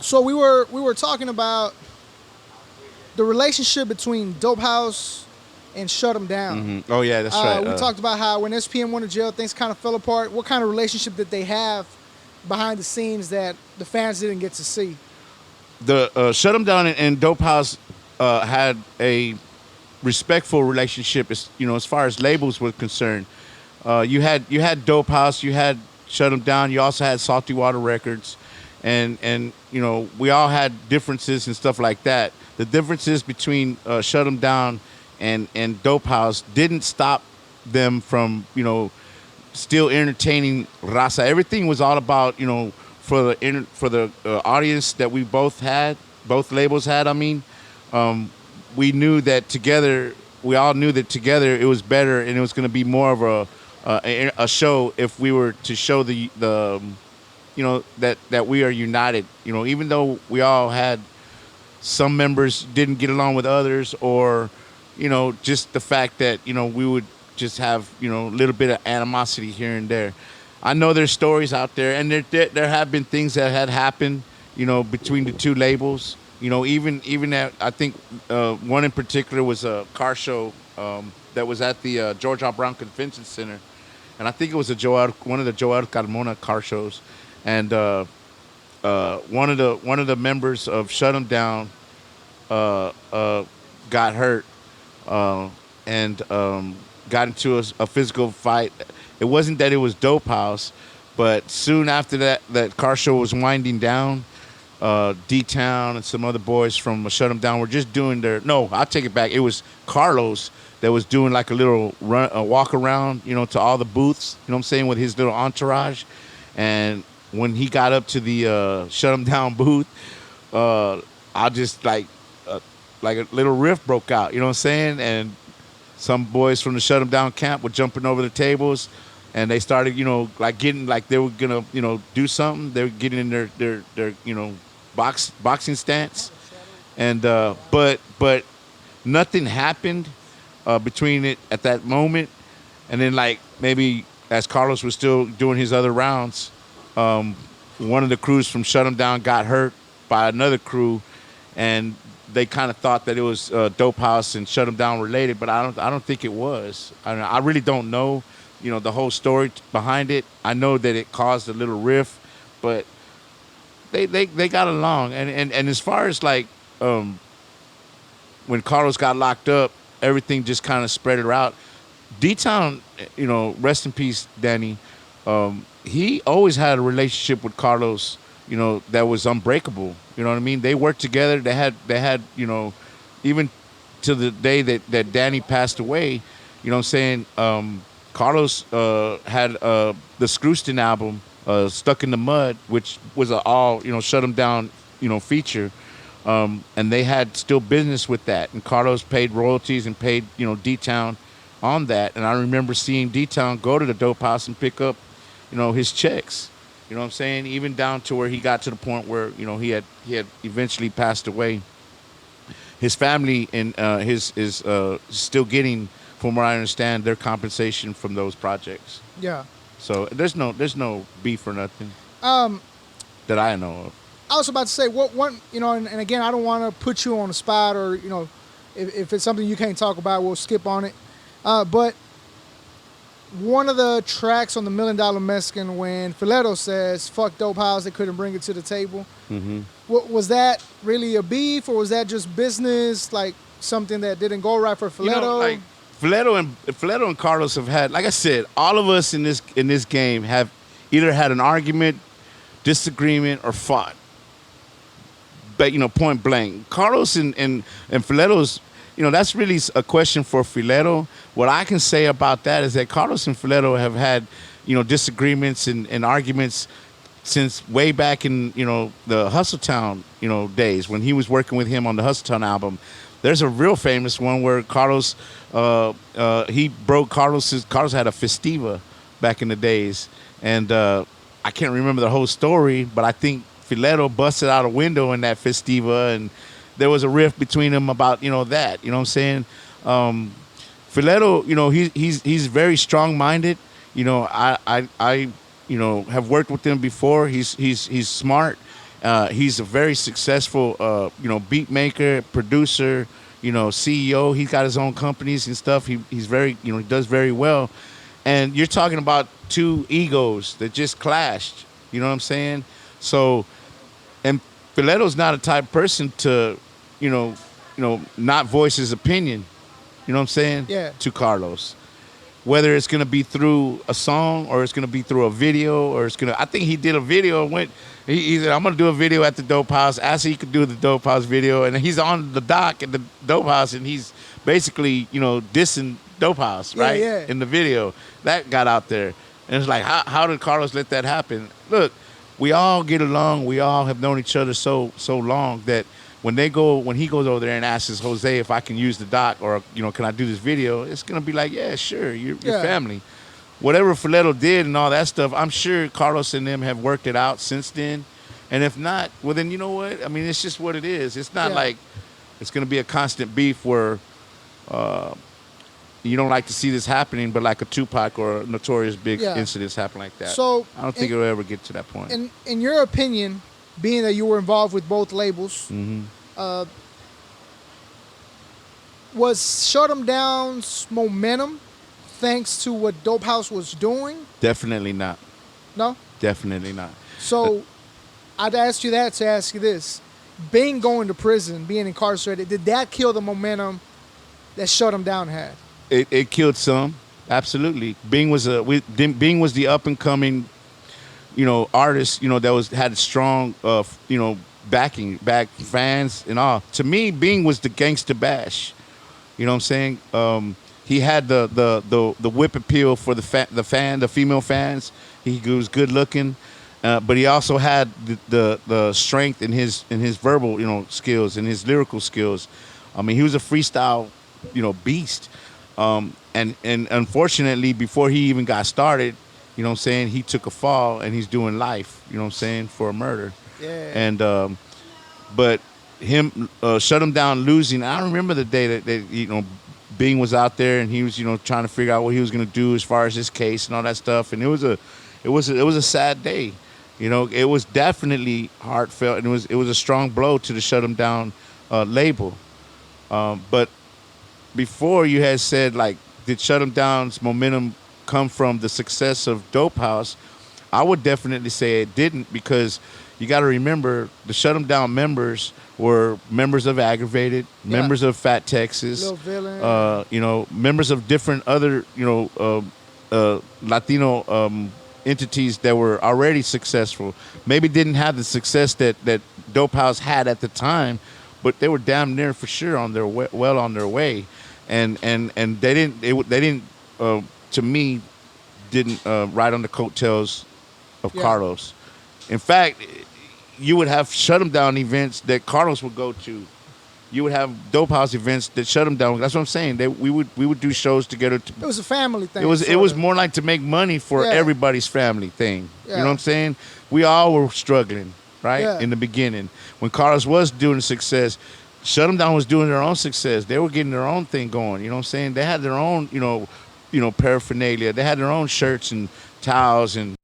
So we were talking about the relationship between Dope House and Shut 'Em Down. Oh yeah, that's right. We talked about how when SPM went to jail, things kind of fell apart. What kind of relationship did they have behind the scenes that the fans didn't get to see? The Shut 'Em Down and Dope House had a respectful relationship, as far as labels were concerned. You had Dope House, you had Shut 'Em Down, you also had Salty Water Records, and we all had differences and stuff like that. The differences between Shut 'Em Down and Dope House didn't stop them from still entertaining raza. Everything was all about for the audience that we both labels had. I mean, we knew that together, we all knew that together it was better, and it was going to be more of a show if we were to show that we are united. Even though we all had some members didn't get along with others, or just the fact that we would just have a little bit of animosity here and there. I know there's stories out there, and there have been things that had happened, between the two labels. Even at, I think one in particular was a car show that was at the George R. Brown Convention Center, and I think it was one of the Joel Carmona car shows, and one of the members of Shut 'Em Down got hurt and got into a physical fight. It wasn't that it was Dope House, but soon after that car show was winding down. D-Town and some other boys from Shut 'Em Down were just doing no, I'll take it back. It was Carlos that was doing like a little walk around, to all the booths, what I'm saying, with his little entourage. And when he got up to the Shut 'Em Down booth, I just like a little rift broke out, what I'm saying? And some boys from the Shut 'Em Down camp were jumping over the tables, and they started, getting like they were gonna, do something. They were getting in their boxing stance, and but nothing happened between it at that moment. And then, like, maybe as Carlos was still doing his other rounds, one of the crews from Shut 'Em Down got hurt by another crew, and they kind of thought that it was Dope House and Shut 'Em Down related, but I don't think it was. I really don't know, the whole story behind it. I know that it caused a little rift, but they got along. And as far as like when Carlos got locked up, everything just kind of spread it out. D-Town, rest in peace, Danny. He always had a relationship with Carlos, that was unbreakable. You know what I mean? They worked together. They had, even to the day that Danny passed away, what I'm saying? Carlos had the Screwston album, Stuck in the Mud, which was an all, Shut 'Em Down, feature. And they had still business with that. And Carlos paid royalties and paid, D-Town on that. And I remember seeing D-Town go to the Dope House and pick up, his checks. You know what I'm saying? Even down to where he got to the point where, he had eventually passed away. His family and his is still getting, from what I understand, their compensation from those projects. Yeah. So there's no beef or nothing that I know of. I was about to say what one, and again, I don't want to put you on the spot, or if it's something you can't talk about, we'll skip on it. But one of the tracks on the $1 Million Mexican, when Fileto says "fuck Dope House," they couldn't bring it to the table. Mm-hmm. Was that really a beef, or was that just business, like something that didn't go right for Fileto? Fileto and Carlos have had, like I said, all of us in this game have either had an argument, disagreement, or fought. But point blank, Carlos and Fileto's, that's really a question for Fileto. What I can say about that is that Carlos and Fileto have had, disagreements and arguments since way back in, the Hustletown, days when he was working with him on the Hustletown album. There's a real famous one where Carlos, he broke Carlos had a Festiva back in the days. And I can't remember the whole story, but I think Fileto busted out a window in that Festiva, and there was a rift between them about, that. You know what I'm saying? Fileto, he's very strong-minded. I have worked with him before. He's smart, He's a very successful, beat maker, producer, CEO. He's got his own companies and stuff. He's very, he does very well. And you're talking about two egos that just clashed. You know what I'm saying? So, and Fileto's not a type of person to, you know, not voice his opinion. You know what I'm saying? Yeah. To Carlos, whether it's gonna be through a song or it's gonna be through a video or it's gonna. I think he did a video and went. He said, "I'm gonna do a video at the Dope House." Asked if he could do the Dope House video, and he's on the dock at the Dope House, and he's basically, dissing Dope House, Yeah, right? yeah. In the video that got out there, and it's like, how did Carlos let that happen? Look, we all get along. We all have known each other so long that when he goes over there and asks Jose if I can use the doc or can I do this video, it's gonna be like, yeah, sure, you're Yeah. family. Whatever Fileto did and all that stuff, I'm sure Carlos and them have worked it out since then. And if not, well then you know what? I mean, it's just what it is. It's not Yeah. like it's gonna be a constant beef where you don't like to see this happening, but like a Tupac or a Notorious Big Yeah. incidents happen like that. So, I don't think it'll ever get to that point. In your opinion, being that you were involved with both labels, was Shut 'Em Down's momentum thanks to what Dope House was doing? Definitely not. No? Definitely not. So I'd ask you that to ask you this. Bing going to prison, being incarcerated, did that kill the momentum that Shut 'Em Down had? It killed some, absolutely. Bing was the up and coming, artist, that had strong, back fans and all. To me, Bing was the gangster bash. You know what I'm saying? He had the whip appeal for the female fans. He was good looking, but he also had the strength in his verbal, skills and his lyrical skills. I mean, he was a freestyle, beast. And unfortunately, before he even got started, he took a fall and he's doing life, for a murder. Yeah. And but him Shut Him Down losing. I remember the day that Bing was out there and he was trying to figure out what he was going to do as far as his case and all that stuff. And it was a sad day. It was definitely heartfelt, and it was a strong blow to the Shut Him Down label. But before you had said, like, did Shut 'Em Down's momentum come from the success of Dope House? I would definitely say it didn't, because you got to remember the Shut 'Em Down members were members of Aggravated, members of Fat Texas, Lil Villain. members of different other, Latino entities that were already successful. Maybe didn't have the success that Dope House had at the time, but they were damn near for sure on their way, well on their way. And they didn't to me didn't ride on the coattails of Carlos. In fact, you would have Shut 'Em Down events that Carlos would go to. You would have Dope House events that Shut 'Em Down. That's what I'm saying. We would do shows together. It was a family thing. It was more like to make money for everybody's family thing. Yeah. You know what I'm saying? We all were struggling, right? Yeah. In the beginning. When Carlos was doing success, Shut 'Em Down was doing their own success. They were getting their own thing going. You know what I'm saying? They had their own, paraphernalia. They had their own shirts and towels and